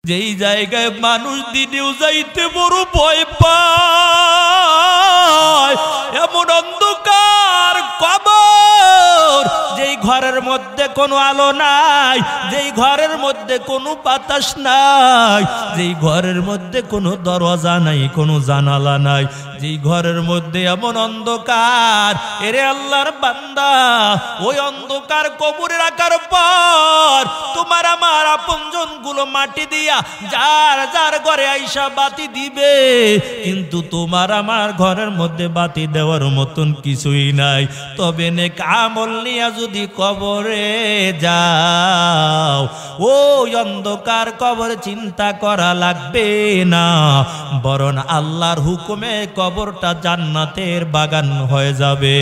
যেই জায়গায় মানুষ দিনেও যাইতে বড় ভয় পায়, এমন অন্ধকার কবর, যেই ঘরের মধ্যে কোনো আলো নাই, যেই ঘরের মধ্যে কোনো বাতাস নাই, যেই ঘরের মধ্যে কোনো দরজা নাই, কোনো জানালা নাই, যেই ঘরের মধ্যে এমন অন্ধকার, এরে আল্লাহর বান্দা, ওই অন্ধকার কবরে রাখার পর তোমার আমার আপনজন গুলো মাটি দিয়া যার যার ঘরে আইসা বাতি দিবে, কিন্তু তোমার আমার ঘরের মধ্যে বাতি দেওয়ার মতন কিছুই নাই। তবে নেক আমল নিয়া যদি কবরে যাও, ওই অন্ধকার কবর চিন্তা করা লাগবে না, বরং আল্লাহর হুকুমে কবরটা জান্নাতের বাগান হয়ে যাবে।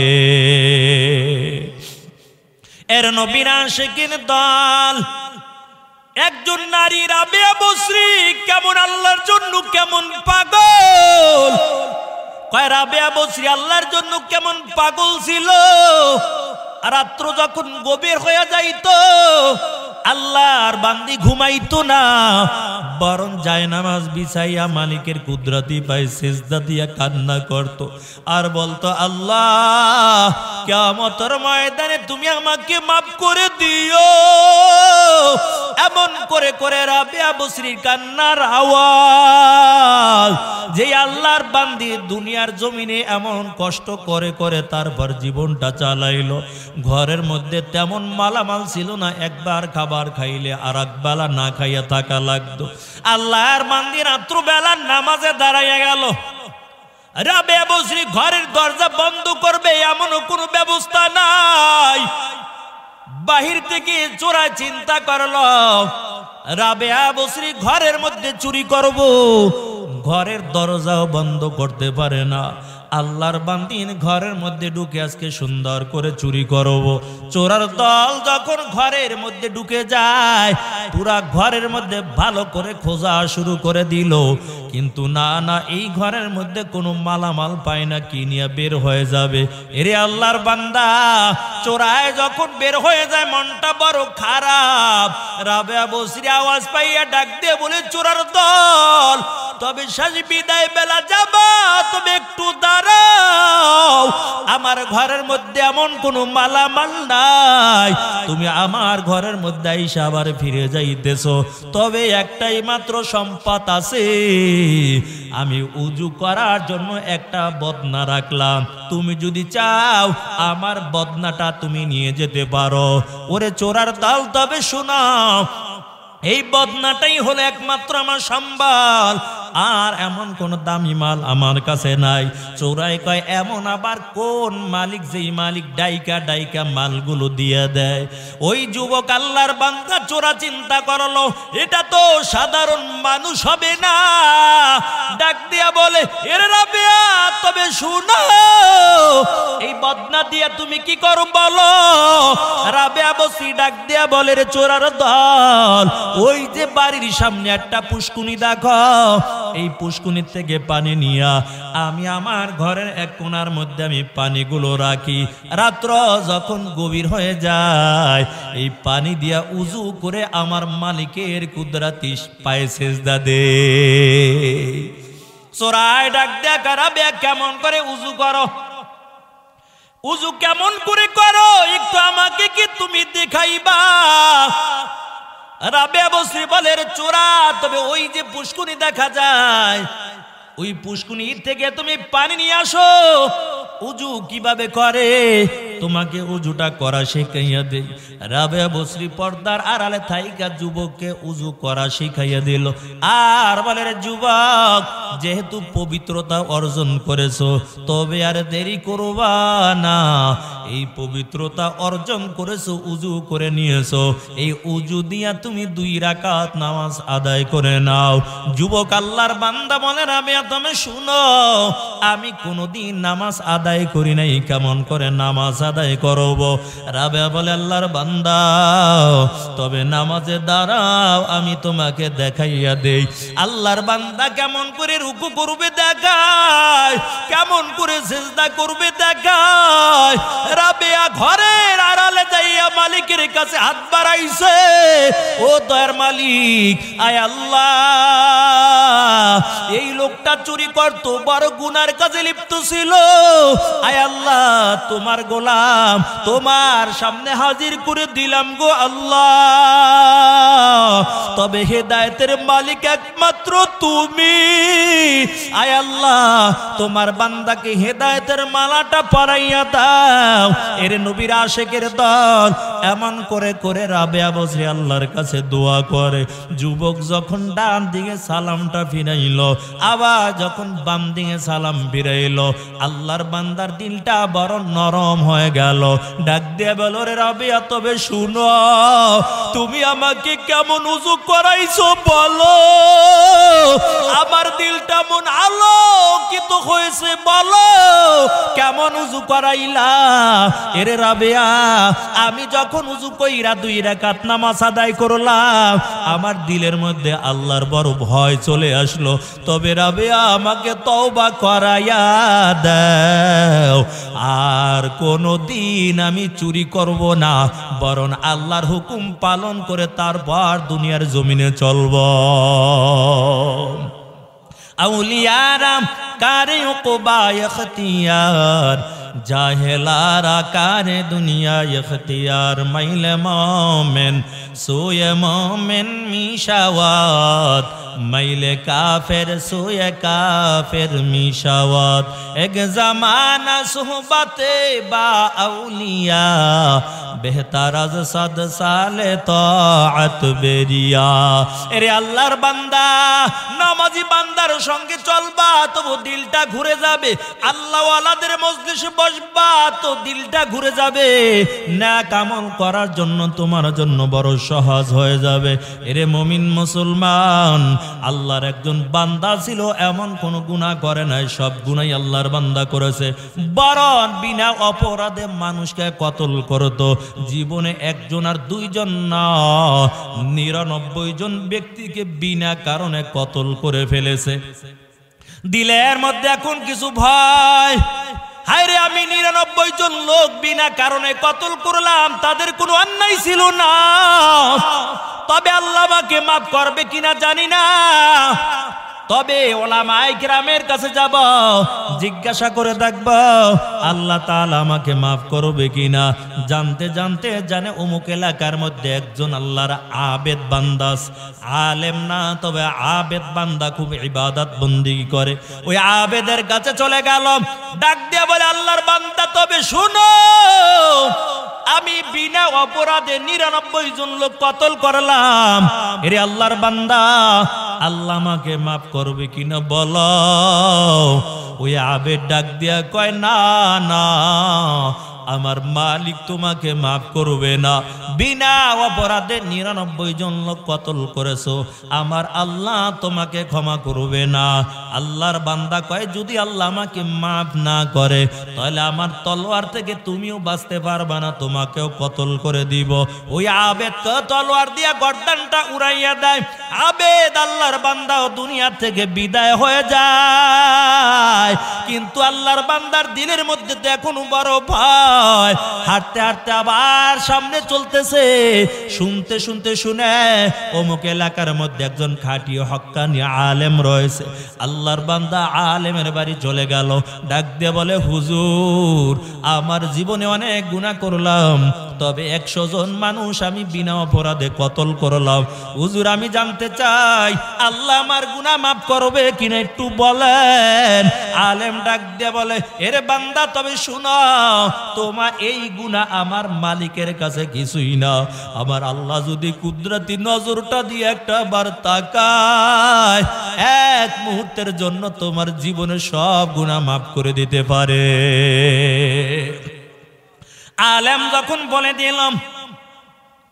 এর নবীর আশিকিন দল, একজন নারী রাবেয়া বসরি কেমন আল্লাহর জন্য কেমন পাগল, কয় রাবেয়া বসরি আল্লাহর জন্য কেমন পাগল ছিল। রাত্র যখন গভীর হয়ে যাইতো, আল্লাহর বান্দি ঘুমাইতো না, বরং যায় নামাজ বিছাইয়া মালিকের কুদরতি পায় সিজদা দিয়া কান্না করত আর বলতো, আল্লাহ কিয়ামতের ময়দানে তুমি আমাকে মাফ করে দিও। এমন করে করে রাবেয়া বসরির কান্নার আওয়াজ, যে আল্লাহর বান্দি দুনিয়ার জমিনে এমন কষ্ট করে করে তারপর জীবনটা চালাইলো। ঘরের মধ্যে তেমন মালামাল ছিল না, একবার খাবার খাইলে আর একবেলা না খাইয়া থাকা লাগতো। আল্লাহর বান্দি রাত্র বেলা নামাজে দাঁড়াইয়া গেল, রাবেয়া বসরি ঘরের দরজা বন্ধ করবে এমনও কোনো ব্যবস্থা নাই। বাহির থেকে চোরা চিন্তা করলো, রাবেয়া বসরি ঘরের মধ্যে চুরি করব, ঘরের দরজাও বন্ধ করতে পারে না। আল্লাহর বান্দিন ঘরের মধ্যে ঢুকে আজকে সুন্দর করে চুরি করব। চোরার দল যখন ঘরের মধ্যে ঢুকে যায়, পুরা ঘরের মধ্যে ভালো করে খোঁজা শুরু করে দিল, কিন্তু না না, এই ঘরের মধ্যে কোনো মালামাল পায় না, কি নিয়ে বের হয়ে যাবে। এরে আল্লাহর বান্দা, চোরায় যখন বের হয়ে যায় মনটা বড় খারাপ। রাবেয়া বসরি আওয়াজ পাইয়া ডাক দিয়ে বলে, চোরার দল, তবে শেষ বিদায় বেলা যাবা, তবে একটু দাঁড়াও, আমার ঘরের মধ্যে এমন কোনো মালামাল নাই, তুমি আমার ঘরের মধ্যে আইসা আবার ফিরে যাইতেছো। তবে একটাই মাত্র সম্পদ আছে, আমি উজু করার জন্য একটা বদনা রাখলাম, তুমি যদি চাও আমার বদনাটা তুমি নিয়ে যেতে পারো। ওরে চোরার দল, তবে শোনাও, এই বদনাটাই হলো একমাত্র আমার সম্বল, আর এমন কোন দামি মাল আমার কাছে নাই। চোরাই কয়, এমন আবার কোন মালিক যেই মালিক ডাইকা ডাইকা মালগুলো দিয়ে দেয়। ওই যুবক আল্লাহর বান্দা চোরা চিন্তা করলো, এটা তো সাধারণ মানুষ হবে না, ডাক দিয়া বলে, এর রাবেয়া, তবে শুনো, এই বদনা দিয়া তুমি কি করো বলো। রাবেয়া বসরি ডাক দিয়া বলে, রে চোরার দল, ওই যে বাড়ির সামনে একটা পুষ্কুনি দেখো, এই পুষ্কুনির থেকে পানি নিয়া আমি আমার ঘরের এক কোণার মধ্যে আমি পানিগুলো রাখি। রাত্র যখন গভীর হয়ে যায়, এই পানি দিয়া উজু করে আমার মালিকের কুদরতি পায়ে সিজদা দে। চোরাই ডাক দেয়া, রাবেয়া কেমন করে উজু করো, উজু কেমন করে করো, একটু আমাকে কি তুমি দেখাইবা। রাবেয়া বসরি বলে, চোরা, তবে ওই যে পুষ্কুনি দেখা যায়, ওই পুষ্কুনির থেকে তুমি পানি নিয়ে আসো। উজু কিভাবে করে তোমাকে উজুটা করা শিখাইয়া দেই। রাবেয়া বসরি পর্দার আড়ালে থাইকা যুবককে উজু করা শিখাইয়া দিল, আর বলে, রে যুবক, যেহেতু পবিত্রতা অর্জন করেছো, তবে আর দেরি করবা না, এই পবিত্রতা অর্জন করেছো, উজু করে নিয়েছো, এই উজু দিয়া তুমি 2 রাকাত নামাজ আদায় করে নাও। যুবক আল্লাহর বান্দা বলে, রাবেয়া তুমি শুনো, আমি কোনোদিন নামাজ আদায় করি নাই, কেমন করে নামাজ আদায় করব। রাবেয়া বলে, আল্লাহর বান্দা, তবে নামাজে দাঁড়াও, আমি তোমাকে দেখাইয়া দেই। আল্লাহর বান্দা কেমন করে রুকু করবে দেখায়, কেমন করে সিজদা করবে দেখায়। রাবেয়া ঘরের আড়ালে যাইয়া মালিকের কাছে হাত বাড়াইছে, ও দয়ার মালিক, আয় আল্লাহ, এই লোকটা চুরি করতো, বড় গুনার কাজে লিপ্ত ছিল, আয় আল্লাহ তোমার গোলাম তোমার সামনে হাজির করে দিলাম গো আল্লাহ। তবে হেদায়েতের মালিক একমাত্র তুমি, আয় আল্লাহ তোমার বান্দাকে হেদায়েতের মালাটা পরাইয়া দাও। এর নবীর আশিকের দল এমন করে করে রাবেয়া বসরি আল্লাহর কাছে দোয়া করে। যুবক যখন ডান দিকে সালামটা ফিরাইল, আবার যখন বাম দিকে সালাম ফিরাইল, আল্লাহর বান্দার দিলটা বড় নরম হয়ে গেল। ডাক দিয়ে বলো, রে রাবেয়া, তবে শুনো, তুমি আমাকে কেমন উযু করাইছো বলো, আমার দিলটা মন আলোকিত হয়েছে বলো, কেমন উযু করাইলা? এরে রাবেয়া, আমি যখন উযু কইরা 2 রাকাত নামাজ আদায় করলাম, আমার দিলের মধ্যে আল্লাহর বড় ভয় চলে আসলো। তবে রাবেয়া, আমাকে তওবা করাইয়া দাও, আর কোনদিন আমি চুরি করব না, বরং আল্লাহর হুকুম পালন করে তারপর দুনিয়ার জমিনে চলব। আউলিয়ারা কারে উকবা ইখতিয়ার, জাহেলারা কারে দুনিয়া ইখতিয়ার, মাইলে মোমেন সোয়ে মোমেন মিশাওয়াত, মাইলে কাফের সোয়ে কাফের মিশাওয়াত। এক জামানা সোহবতে বা আউলিয়া, বেহতার আজ 100 সালে তাআত বেরিয়া। এরে আল্লাহর বান্দা, নামাজি বান্দার সঙ্গে চলবা তবু দিলটা ঘুরে যাবে, আল্লাহ ওয়ালাদের মজলিসে বসবা তো দিলটা ঘুরে যাবে, নেক আমল করার জন্য তোমার জন্য বড় সহজ হয়ে যাবে। এরে মুমিন মুসলমান, আল্লাহর একজন বান্দা ছিল, এমন কোন গুনাহ করে নাই, সব গুনাহই আল্লাহর বান্দা করেছে। বরং বিনা অপরাধে মানুষকে কতল করতো। জীবনে 1 জন আর 2 জন না, 99 জন ব্যক্তিকে বিনা কারণে কতল করে ফেলেছে। দিলের মধ্যে এখন কিছু ভয়, হায়রে আমি 99 জন লোক বিনা কারণে কতল করলাম, তাদের কোনো অন্যায় ছিল না, তবে আল্লাহ আমাকে মাফ করবে কিনা জানি না। তবে ওলামায়ে কিরামের কাছে যাব, জিজ্ঞাসা করে দেখব আল্লাহ তাআলা আমাকে মাফ করবে কিনা। জানতে জানতে জানে অমুক এলাকার মধ্যে একজন আল্লাহর আবেদ বান্দা, আলেম না তবে আবেদ বান্দা, খুব ইবাদত বন্দেগী করে। ওই আবেদের কাছে চলে গেল, ডাক দিয়ে বলে, আল্লাহর বান্দা তবে শুনো, আমি বিনা অপরাধে 99 জন লোক কতল করলাম। এরে আল্লাহর বান্দা, আল্লাহ আমাকে মাফ করবে কিনা বলো। ওই আবেদ ডাক দিয়া কয়, না না, আমার মালিক তোমাকে মাফ করবে না। বিনা অপরাধে 99 জন লোক কতল করেছো, আমার আল্লাহ তোমাকে ক্ষমা করবে না। আল্লাহর বান্দা কয়, যদি আল্লাহ আমাকে মাফ না করে তাহলে আমার তলোয়ার থেকে তুমিও বাঁচতে পারবা না, তোমাকেও কতল করে দিব। ওই আবেদ তলোয়ার দিয়া গর্দানটা উড়াইয়া দেয়। আবেদ আল্লাহর বান্দাও দুনিয়া থেকে বিদায় হয়ে যায়, কিন্তু আল্লাহর বান্দার দিলের মধ্যে তো এখনো বড় ভয়। হাঁটতে হাঁটতে আবার সামনে চলতেছে, শুনতে শুনতে শুনে অমুক এলাকার মধ্যে একজন খাঁটি হক্কানি আলেম রয়েছে। আল্লাহর বান্দা আলেমের বাড়ি চলে গেল, ডাক দিয়ে বলে, হুজুর আমার জীবনে অনেক গুনাহ করলাম, তবে 100 জন মানুষ আমি বিনা অপরাধে কতল করলাম। হুজুর আমি জানতে চাই আল্লাহ আমার গুনাহ মাফ করবে কিনা একটু বলেন। আলেম ডাক দিয়ে বলে, এরে বান্দা তবে শুনো, তোমার এই গুনাহ আমার মালিকের কাছে কিছুই না। আমার আল্লাহ যদি কুদরতি নজরটা দিয়ে একটা বার তাকায়, 1 মুহূর্তের জন্য তোমার জীবনের সব গুনাহ মাফ করে দিতে পারে। আলেম যখন বলে দিলাম,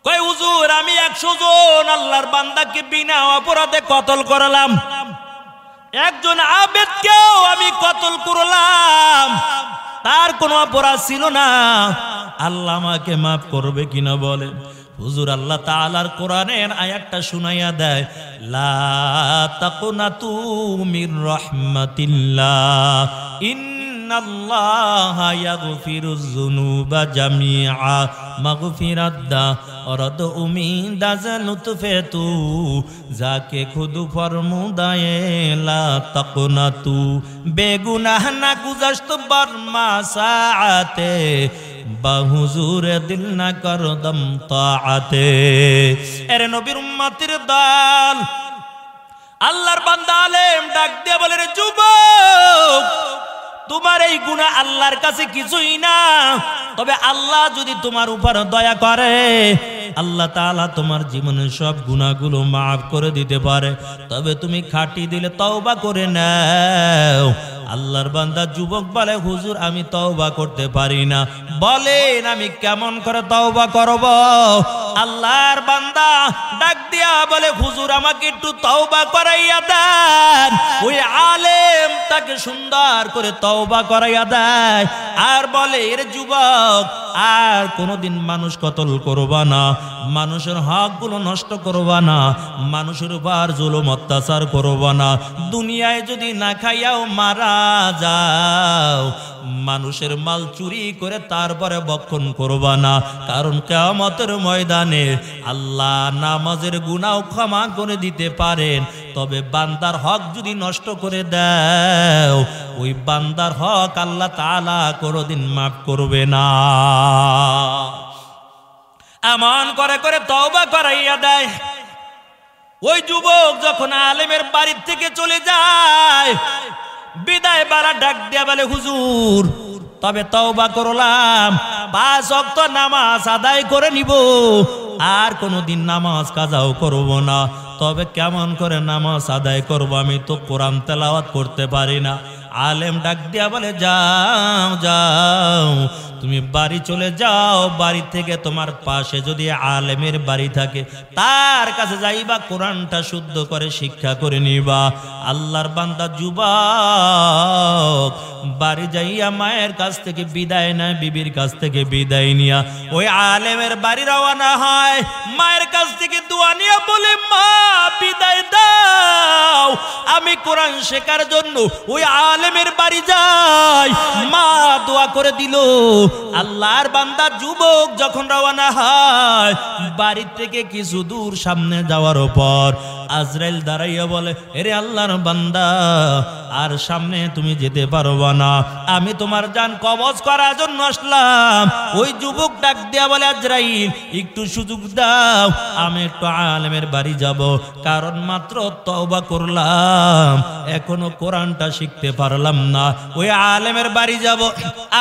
কই হুজুর আমি 100 জন আল্লাহর বান্দাকে বিনা অপরাধে কতল করলাম, একজন আবেদকেও আমি কতল করলাম, তার কোনো অপরাধ ছিল না, আল্লাহ আমাকে মাফ করবে কিনা বলেন। হুজুর আল্লাহ তাআলার কোরআনের আয়াতটা শুনাইয়া দেয়, লা তাকুনাতু মির রাহমাতিল্লাহ ইন্নাল্লাহা ইয়াগফিরুয যুনুবা জামিআ মাগফিরাত দারদ উমিদ লুতফে তু যাকে খুদ ফরমুদায়ে লা তাকনাতু বেগুনাহ না গুজাশত বরমা সাআতে বাহুজুর দিল না করদম তাআতে। এরে নবীর উম্মতের দল, আল্লাহর বান্দা আলেম ডাক দিয়ে বলে, রে যুবক, তোমার এই গুনাহ আল্লাহর কাছে কিছুই না, তবে আল্লাহ যদি তোমার উপর দয়া করে আল্লাহ তাআলা তোমার জীবনের সব গুনাহগুলো মাফ করে দিতে পারে। তবে তুমি খাঁটি দিলে তওবা করে নাও। আল্লাহর বান্দা যুবক বলে, হুজুর আমি তওবা করতে পারি না। বলেন আমি কেমন করে তওবা করব? আল্লাহর বান্দা ডাক দিয়া বলে, হুজুর আমাকে একটু তওবা করাইয়া দেন। ওই আলেম তাকে সুন্দর করে তওবা করাইয়া দেয় আর বলে, এর যুবক আর কোনোদিন মানুষ কতল করবা না, মানুষের হকগুলো নষ্ট করবা না, মানুষের উপর জুলুম অত্যাচার করবা না। দুনিয়ায় যদি না খাইয়াও মারা যাও, মানুষের মাল চুরি করে তারপরে ভক্ষণ করবা না, কারণ কিয়ামতের ময়দানে আল্লাহ নামাজের গুনাহ ক্ষমা করে দিতে পারেন। তবে বান্দার হক যদি নষ্ট করে দাও, ওই বান্দার হক আল্লাহ তাআলা কোনোদিন মাফ করবে না। এমন করে করে তওবা করাইয়া দেয়। ওই যুবক যখন আলেমের বাড়ি থেকে চলে যায়, বিদায় বারা ডাক দিয়া বলে, হুজুর তবে তওবা করলাম, 5 ওয়াক্ত নামাজ আদায় করে নিব, আর কোনোদিন নামাজ কাজাও করব না। তবে কেমন করে নামাজ আদায় করব? আমি তো কোরআন তেলাওয়াত করতে পারি না। আলেম ডাক দিয়া বলে, যাও যাও তুমি বাড়ি চলে যাও, বাড়ি থেকে তোমার পাশে যদি আলেমের বাড়ি থাকে তার কাছে যাইবা, কোরআনটা শুদ্ধ করে শিক্ষা করে নিবা। আল্লাহর বান্দা যুবক বাড়ি যাইয়া মায়ের কাছ থেকে বিদায় নেয়, বিবির কাছ থেকে বিদায় নিয়া ওই আলেমের বাড়ি রওনা হয়। মায়ের কাছ থেকে দোয়া নিয়ে বলে, মা বিদায় দাও, আমি কোরআন শেখার জন্য ওই আলেমের বাড়ি যাই। মা দোয়া করে দিল। আল্লাহর বান্দা যুবক যখন রওনা হয়, বাড়ি থেকে কিছু দূর সামনে যাওয়ার পর আজরাইল দাঁড়াইয়া বলে, এরে আল্লাহর বান্দা, আর সামনে তুমি যেতে পারবা না, আমি তোমার জান কবজ করার জন্য আসলাম। ওই যুবক ডাক দিয়া বলে, আজরাইল একটু সুযোগ দাও, আমি একটু আলেমের বাড়ি যাব, কারণ মাত্র তওবা করলাম, এখনো কোরআনটা শিখতে পারলাম না, ওই আলেমের বাড়ি যাব,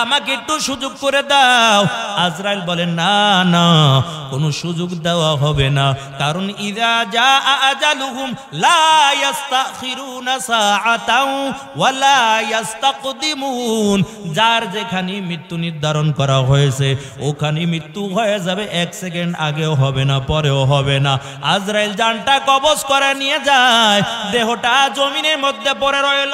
আমাকে একটু সুযোগ করে দাও। আজরাইল বলে, না না, কোনো সুযোগ দেওয়া হবে না, কারণ ইযা জাআ আজালুহুম লা ইস্তাখিরুনা সাআতাও ওয়া লা ইস্তাকদিমুন। যার যেখানে মৃত্যু নির্ধারণ করা হয়েছে ওখানে মৃত্যু হয়ে যাবে, 1 সেকেন্ড আগেও হবে না, পরেও হবে না। আজরাইল জানটা কবজ করে নিয়ে যায়, দেহটা জমিনের মধ্যে পড়ে রইল।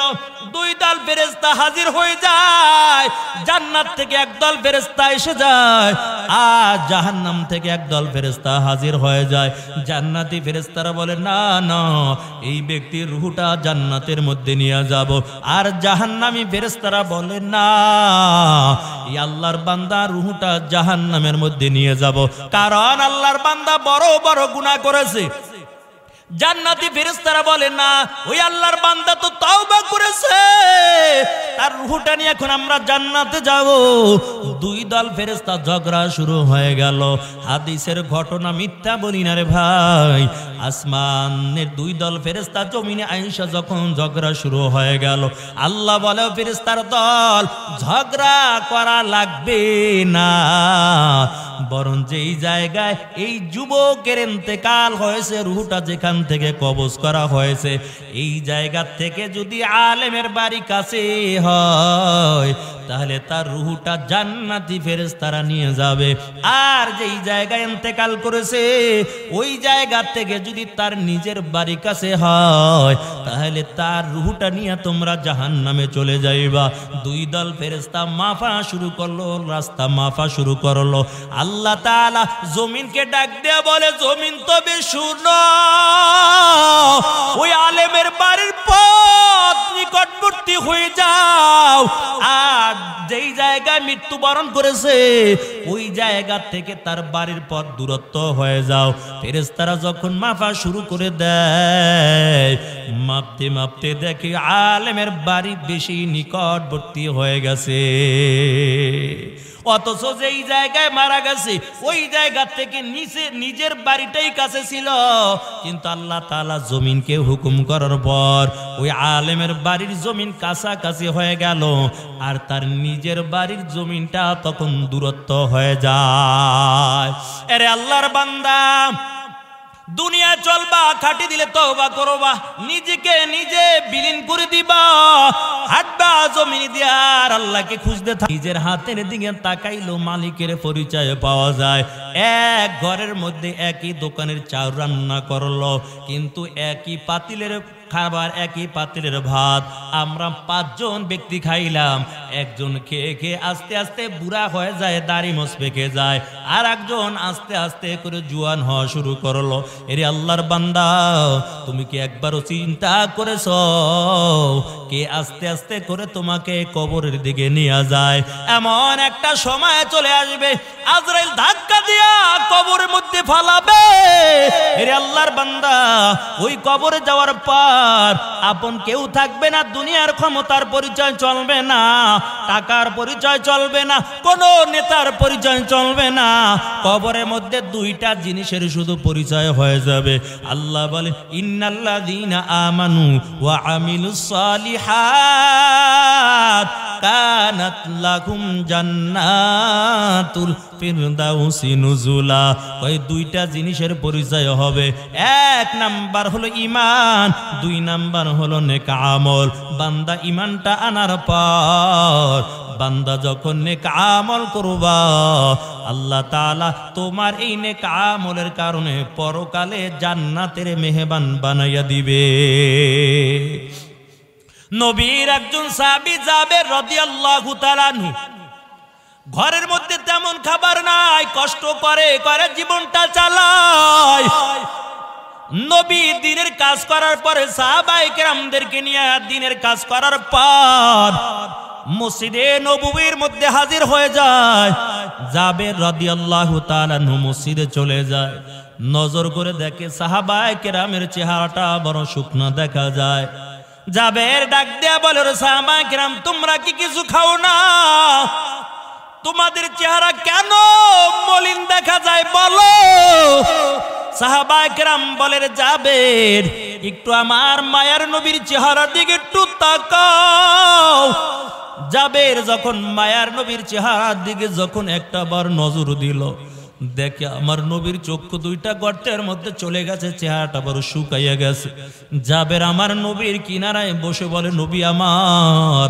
2 দল ফেরেশতা হাজির হয়ে যায়। জান্নাত থেকে 1 দল ফেরেশতা এসে যায়, আর জাহান্নাম থেকে 1 দল ফেরেশতা হাজির হয়ে যায়। জান্নাতি ফেরেশতারা বলে, না না, এই ব্যক্তির রূহটা জান্নাতের মধ্যে নিয়ে যাব। আর জাহান্নামী ফেরেশতারা বলে, না, এই আল্লাহর বান্দা রূহটা জাহান্নামের মধ্যে নিয়ে যাব, কারণ আল্লাহর বান্দা বড় বড় গুনাহ করেছে। জান্নাতি ফেরেশতারা বলে, না, ওই আল্লাহর বান্দা তো তওবা করেছে, তার রূহটা নিয়ে এখন আমরা জান্নাতে যাব। 2 দল ফেরেশতা ঝগড়া শুরু হয়ে গেল। হাদিসের ঘটনা মিথ্যা বলি না রে ভাই। আসমানের 2 দল ফেরেশতা জমিনে আইসা যখন ঝগড়া শুরু হয়ে গেল, আল্লাহ বলে, ফেরেশতার দল ঝগড়া করা লাগবে না, বরং যেই জায়গায় এই যুবকের ইন্তেকাল হয়েছে, রূহটা যেখান থেকে কবজ করা হয়েছে, এই জায়গা থেকে যদি আলেমের বাড়ি কাছে হয় তাহলে তার রূহটা জান্নাতি ফেরেশতারা নিয়ে যাবে। আর যেই জায়গায় ইন্তেকাল করেছে ওই জায়গা থেকে যদি তার নিজের বাড়ি কাছে হয় তাহলে তার রূহটা নিয়ে তোমরা জাহান্নামে চলে যাইবা। 2 দল ফেরেশতা মাফা শুরু করলো, রাস্তা মাফা শুরু করলো। আল্লাহ তাআলা জমিনকে ডাক দেয়া বলে, জমিন তবে শুনো, ওই আলেমের বাড়ির পথ নিকটবর্তী হয়ে যাও, আর যেই জায়গায় মৃত্যুবরণ করেছে ওই জায়গা থেকে তার বাড়ির পথ দূরত্ব হয়ে যাও। ফেরেশতারা যখন মাপা শুরু করে দেয়, মাপতে মাপতে দেখে আলেমের বাড়ি বেশি নিকটবর্তী হয়ে গেছে। অথচ যেই জায়গায় মারা গেছে ওই জায়গা থেকে নিজের বাড়িটাই কাছে ছিল, কিন্তু আল্লাহ তাআলা জমিনকে হুকুম করার পর ওই আলেমের বাড়ির জমিন কাছাকাছি হয়ে গেল, আর তার নিজের বাড়ির জমিনটা তখন দূরত্ব হয়ে যায়। আরে আল্লাহর বান্দা, দুনিয়া চলবা, খাটি দিলে তওবা করবা, নিজেকে নিজে বিলীন করে দিবা, হাঁটবা জমিন দিয়ে আর আল্লাহকে খুঁজতে থাক। নিজের হাতের দিকে তাকাইলো মালিকের পরিচয় পাওয়া যায়। এক ঘরের মধ্যে একই দোকানের চাল রান্না করলো, কিন্তু একই পাতিলের খাবার, একই পাতিলের ভাত আমরা 5 জন ব্যক্তি খাইলাম। একজন খেয়ে খেয়ে আস্তে আস্তে বুড়া হয়ে যায়, দাড়ি মোছ পেকে যায়, আর একজন আস্তে আস্তে করে জুয়ান হওয়া শুরু করলো। এরে আল্লাহর বান্দা, তুমি কি একবারও চিন্তা করেছো কে আস্তে আস্তে করে তোমাকে কবরের দিকে নিয়ে যায়? এমন একটা সময় চলে আসবে আজরাইল ধাক্কা দিয়া কবরের মধ্যে ফালাবে। এরে আল্লাহর বান্দা, ওই কবরে যাওয়ার পর আপন কেউ থাকবে না, দুনিয়ার ক্ষমতার পরিচয় চলবে না, টাকার পরিচয় চলবে না, কোন নেতার পরিচয় চলবে না। কবরের মধ্যে 2টা জিনিসের শুধু পরিচয় হয়ে যাবে। আল্লাহ বলেন, ইন্নাল্লাযীনা আমানু ওয়া আমিলুস সালিহাত কানাত লাহুম জান্নাতুল ফিরদাউসি নুজুলা। ওই 2টা জিনিসের পরিচয় হবে। 1 নাম্বার হলো ঈমান, 2 নাম্বার হলো নেক আমল। বান্দা ঈমানটা আনার পর, বান্দা যখন নেক আমল করবা, আল্লাহ তাআলা তোমার এই নেক আমলের কারণে পরকালে জান্নাতের মেহমান বানাইয়া দিবে। নবীর একজন সাহাবী জাবের রাদিয়াল্লাহু তাআলা আনহু, ঘরের মধ্যে তেমন খাবার নাই, কষ্ট করে করে জীবনটা চালায়। নবী দিনের কাজ করার পরে সাহাবায়ে কেরামদেরকে নিয়ে দিনের কাজ করার পর মসজিদে নববীর মধ্যে হাজির হয়ে যায়। জাবের রাদিয়াল্লাহু তাআলা আনহু মসজিদে চলে যায়, নজর করে দেখে সাহাবায়ে কেরামের চেহারাটা বড় শুকনো দেখা যায়। জাবের ডাক দেয়া বলে, সাহাবায়ে কেরাম তোমরা কি কিছু খাও না? তোমাদের চেহারা কেন মলিন দেখা যায় বলো? সাহাবায়ে কেরাম বলে, জাবের একটু আমার মায়ার নবীর চেহারার দিকে একটু তাকাও। জাবের যখন মায়ার নবীর চেহারার দিকে যখন একটা বার নজর দিল, দেখে আমার নবীর চক্ষু 2টা গর্তের মধ্যে চলে গেছে, চেহারাটা বড় শুকাইয়া গেছে। জাবের আমার নবীর কিনারায় বসে বলে, নবী আমার,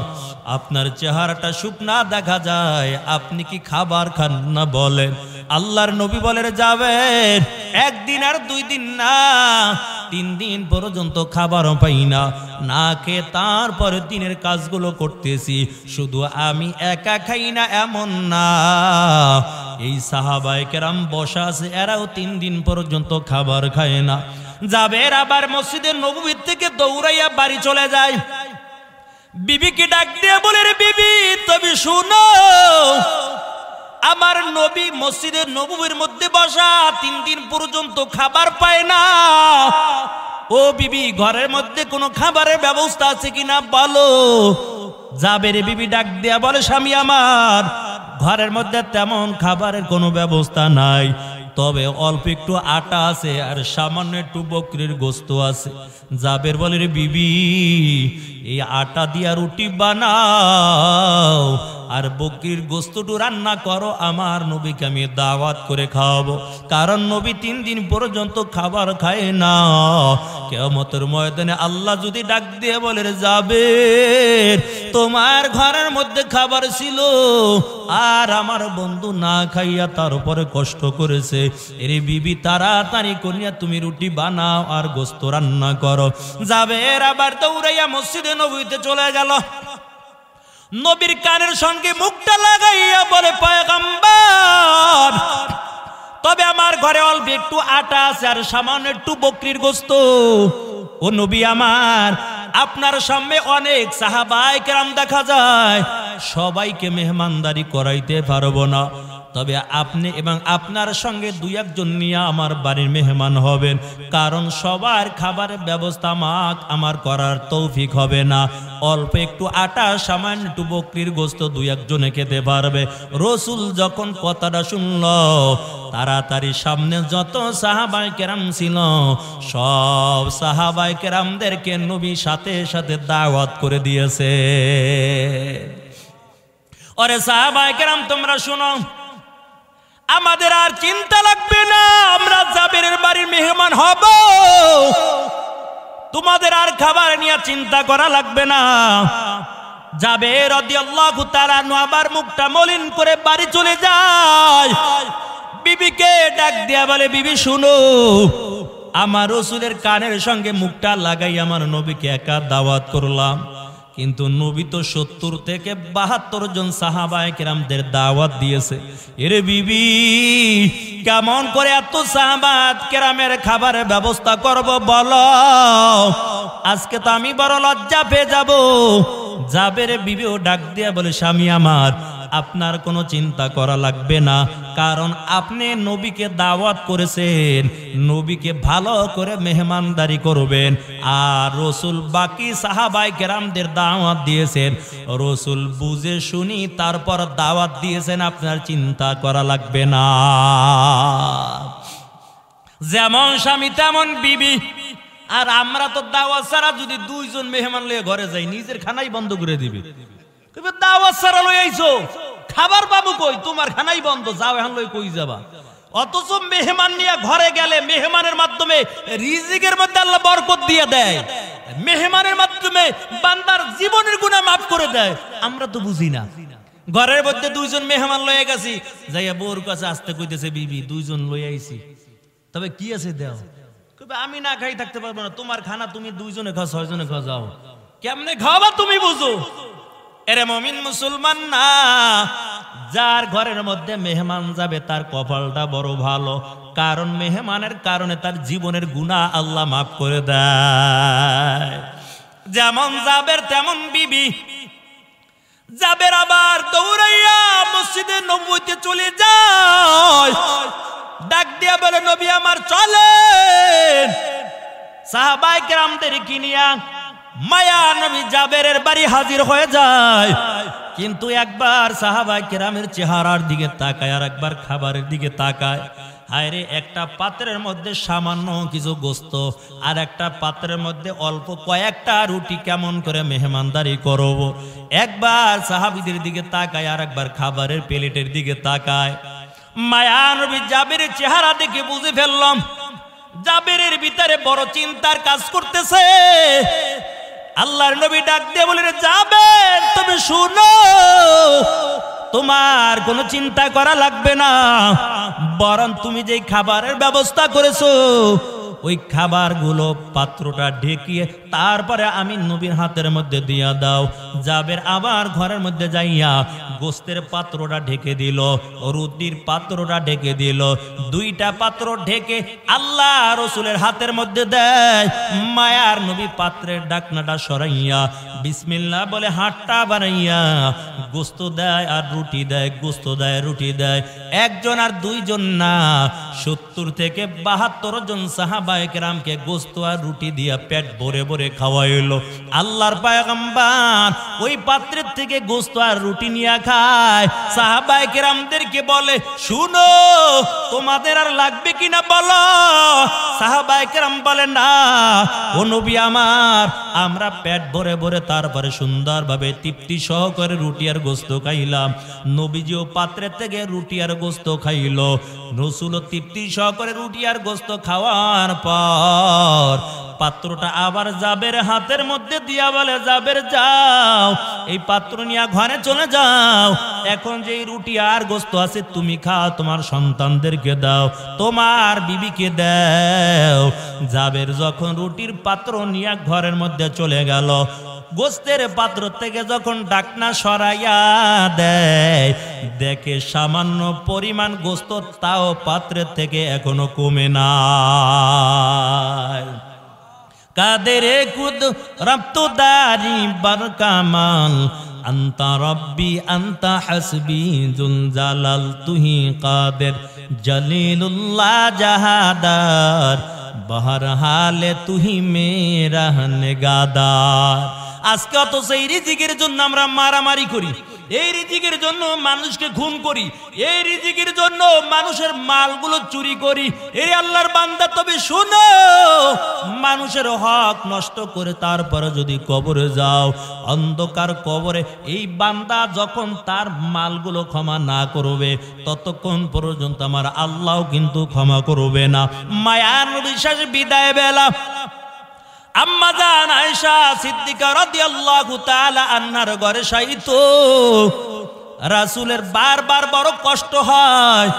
আপনার চেহারাটা শুকনা দেখা যায়, আপনি কি খাবার খান না বলেন? আল্লাহর নবী বলে, জাবের 1 দিন আর 2 দিন না, 3 দিন পর্যন্ত খাবারও পাই না, না খেয়ে তারপরে দিনের কাজগুলো করতেছি। শুধু আমি একা খাই না এমন না, এই সাহাবায়ে কেরাম বসা আছে, এরাও 3 দিন পর্যন্ত খাবার খায় না। জাবের আবার মসজিদের নববীর থেকে দৌড়াইয়া বাড়ি চলে যায়। বিবিকে ডাক দিয়ে বলে, রে বিবি তুমি শুনো, আমার নবী মসজিদের নববীর মধ্যে বসা 3 দিন পর্যন্ত খাবার পায় না। ও বিবি, ঘরের মধ্যে কোনো খাবারের ব্যবস্থা আছে কিনা বলো। জাবের বিবি ডাক দেয়া বলে, স্বামী আমার, ঘরের মধ্যে তেমন খাবারের কোনো ব্যবস্থা নাই, তবে অল্প একটু আটা আছে আর সামান্য একটু বকরির গোশত আছে। জাবের বলে, রে বিবি এই আটা দিয়া রুটি বানাও আর বকরির গোশতটু রান্না করো, আমার নবীকে আমি দাওয়াত করে খাওয়াবো, কারণ নবী 3 দিন পর্যন্ত খাবার খায় না। কিয়ামতের ময়দানে আল্লাহ যদি ডাক দিয়ে বলে, জাবের তোমার ঘরের মধ্যে খাবার ছিল আর আমার বন্ধু না খাইয়া তার উপরে কষ্ট করেছে, এর বিবি তাড়াতাড়ি করিয়া তুমি রুটি বানাও আর গোশত রান্না করো। জাবের আবার দৌড়াইয়া মসজিদে নববীতে চলে গেল। নবীর কানের সঙ্গে মুখটা লাগাইয়া বলে, পয়গম্বর, তবে আমার ঘরে অল্প একটু আটা আছে আর সামান্য একটু বকরির গোশত। ও নবী আমার, আপনার সামনে অনেক সাহাবায়ে কেরাম দেখা যায়, সবাইকে মেহমানদারি করাইতে পারবো না, তবে আপনি এবং আপনার সঙ্গে দুই একজন নিয়ে আমার বাড়ির মেহমান হবেন, কারণ সবার খাবারের ব্যবস্থা আমার করার তৌফিক হবে না। অল্প একটু আটা, সামান্য একটু বকরির গোস্ত দুই একজনে খেতে পারবে। রসুল যখন কথাটা শুনল, তাড়াতাড়ি সামনে যত সাহাবায়ে কেরাম ছিল সব সাহাবায়ে কেরামদেরকে নবী সাথে সাথে দাওয়াত করে দিয়েছে। ওরে সাহাবায়ে কেরাম, তোমরা শুনো, আমাদের আর চিন্তা লাগবে না, আমরা জাবেরের বাড়ির মেহমান হব, তোমাদের আর খাবার নিয়ে চিন্তা করা লাগবে না। জাবের রাদিয়াল্লাহু তাআলা আবার মুখটা মলিন করে বাড়ি চলে যায়। বিবিকে ডাক দিয়া বলে, বিবি শুনো, আমার রসুলের কানের সঙ্গে মুখটা লাগাই আমার নবীকে একা দাওয়াত করলাম, কিন্তু নবী তো 70 থেকে 72 জন সাহাবায়ে কেরামদের দাওয়াত দিয়েছে। এরে বিবি, কেমন করে এত সাহাবায়ে কেরামের খাবারের ব্যবস্থা করব বলো? আজকে তো আমি বড় লজ্জা পেয়ে যাব। জাবের বিবিও ডাক দিয়া বলে, স্বামী আমার, আপনার কোনো চিন্তা করা লাগবে না, কারণ আপনি নবীকে দাওয়াত করেছেন, নবীকে ভালো করে মেহমানদারি করবেন। আর রসুল বাকি সাহাবায়ে কেরামদের দাওয়াত দিয়েছেন, রসুল বুঝে শুনি তারপর দাওয়াত দিয়েছেন, আপনার চিন্তা করা লাগবে না। যেমন স্বামী তেমন বিবি। আর আমরা তো দাওয়াত ছাড়া যদি দুইজন মেহমান লয়ে ঘরে যাই, নিজের খানাই বন্ধ করে দিবে। দাওয়াত ছাড়া লই আইছো, খাবার পাবো কই? তোমার খানাই বন্ধ, যাও এখন লই কই যাবা? অথচ মেহমান নিয়ে ঘরে গেলে মেহমানের মাধ্যমে রিজিকের মধ্যে আল্লাহ বরকত দিয়ে দেয়, মেহমানের মাধ্যমে বান্দার জীবনের গুনাহ মাফ করে দেয়। আমরা তো বুঝি না। ঘরের মধ্যে দুইজন মেহমান লয়ে গেছি, যাইয়া বউর কাছে আসতে কইতেছে, বিবি দুইজন লই আইছি, তবে কি আছে দাও? কইবে আমি না খাই থাকতে পারবো না, তোমার খানা তুমি দুইজনে খাও, 6 জনে খাও, যাও। কেমনে খাওয়া তুমি বুঝো? এরে মুমিন মুসলমান না, যার ঘরের মধ্যে মেহমান যাবে তার কপালটা বড় ভালো, কারণ মেহমানের কারণে তার জীবনের গুনাহ আল্লাহ মাফ করে দেয়। যেমন জাবের তেমন বিবি। জাবের আবার দৌড়াইয়া মসজিদে নববীতে চলে যায়, ডাক দিয়া বলে, নবী আমার চলেন। সাহাবায়ে কেরামদের কিনিয়া মায়া নবী জাবেরের বাড়ি হাজির হয়ে যায়। কিন্তু একবার সাহাবায়ে কেরামের চেহারার দিকে তাকায়, আর একবার খাবারের দিকে তাকায়। হায়রে, একটা পাত্রের মধ্যে সামান্য কিছু গোস্ত, আর একটা পাত্রের মধ্যে অল্প কয়েকটা রুটি, কেমন করে মেহমানদারি করব? একবার সাহাবীদের দিকে তাকায়, আর একবার খাবারের প্লেটের দিকে তাকায়। মায়া নবী জাবেরের চেহারা দেখে বুঝে ফেললাম, জাবেরের ভিতরে বড় চিন্তার কাজ করতেছে। আল্লাহর নবী ডাক দিয়ে বলে, জাবের তুমি শুনো, তোমার কোনো চিন্তা করা লাগবে না, বরং তুমি যে খাবারের ব্যবস্থা করেছো ওই খাবারগুলো পাত্রটা ঢেকিয়ে তারপরে আমি নবীর হাতের মধ্যে দিয়া দাও। জাবের আবার ঘরের মধ্যে যাইয়া গোস্তের পাত্রটা ঢেকে দিল, রুটির পাত্রটা ঢেকে দিল। দুইটা পাত্র ঢেকে আল্লাহ রসুলের হাতের মধ্যে দেয়। মায়ার নবী পাত্রের ঢাকনাটা সরাইয়া বিসমিল্লাহ বলে হাতটা বাড়াইয়া গোস্ত দেয় আর রুটি দেয়, গোস্ত দেয় রুটি দেয়। একজন আর দুইজন না, 70 থেকে 72 জন সাহাবায়ে কেরামকে গোস্ত আর রুটি দিয়া পেট ভরে ভরে খাওয়াইলো। আল্লাহর পয়গম্বর ওই পাত্রের থেকে গোস্ত আর রুটি নিয়ে খায়। সাহাবায়ে কেরামদেরকে বলে, শুনো তোমাদের আর লাগবে কিনা বলো। সাহাবায়ে কেরাম বলে, না ও নবী আমার, আমরা পেট ভরে ভরে তারপরে সুন্দরভাবে তৃপ্তি সহকারে রুটি আর গোস্ত খাইলাম। নবীজিও পাত্রের থেকে রুটি আর গোস্ত খাইল। রসুলও তৃপ্তি সহকারে রুটি আর গোস্ত খাওয়ার পর পাত্রটা আবার জাবের হাতের মধ্যে দিয়া বলে, জাবের যাও, এই পাত্র নিয়ে ঘরে চলে যাও। এখন যে রুটি আর গোস্ত আছে তুমি খাও, তোমার সন্তানদেরকে দাও, তোমার বিবিকে দাও। জাবের যখন রুটির পাত্র নিয়ে ঘরের মধ্যে চলে গেল, গোস্তের পাত্র থেকে যখন ঢাকনা সরাইয়া দেয়, দেখে সামান্য পরিমাণ গোস্ত তাও পাত্রের থেকে এখনো কমে না। কাদের কুদ রপ্তদারি বার কামাল আনতা রব্বি আনতা হাসবি জুল জালাল তুহি কাদের জলিলুল্লাহ জাহাদার বহর হালে তুহি মেরা নেগাদার। আজকে অত সেই রিজিকের জন্য আমরা মারামারি করি, এই রিজিকের জন্য মানুষকে খুন করি, এই রিজিকের জন্য মানুষের মালগুলো চুরি করি। এই আল্লাহর বান্দা তবে শোনো, মানুষের হক নষ্ট করে তারপরে যদি কবরে যাও, অন্ধকার কবরে এই বান্দা যখন তার মালগুলো ক্ষমা না করবে ততক্ষণ পর্যন্ত আমার আল্লাহ কিন্তু ক্ষমা করবে না। মায়ার বিশ্বাস বিদায় বেলা আম্মা জান আয়েশা সিদ্দিকা রাদিয়াল্লাহু তাআলা আনহার ঘরে শায়িত। রাসূলের বারবার বড় কষ্ট হয়।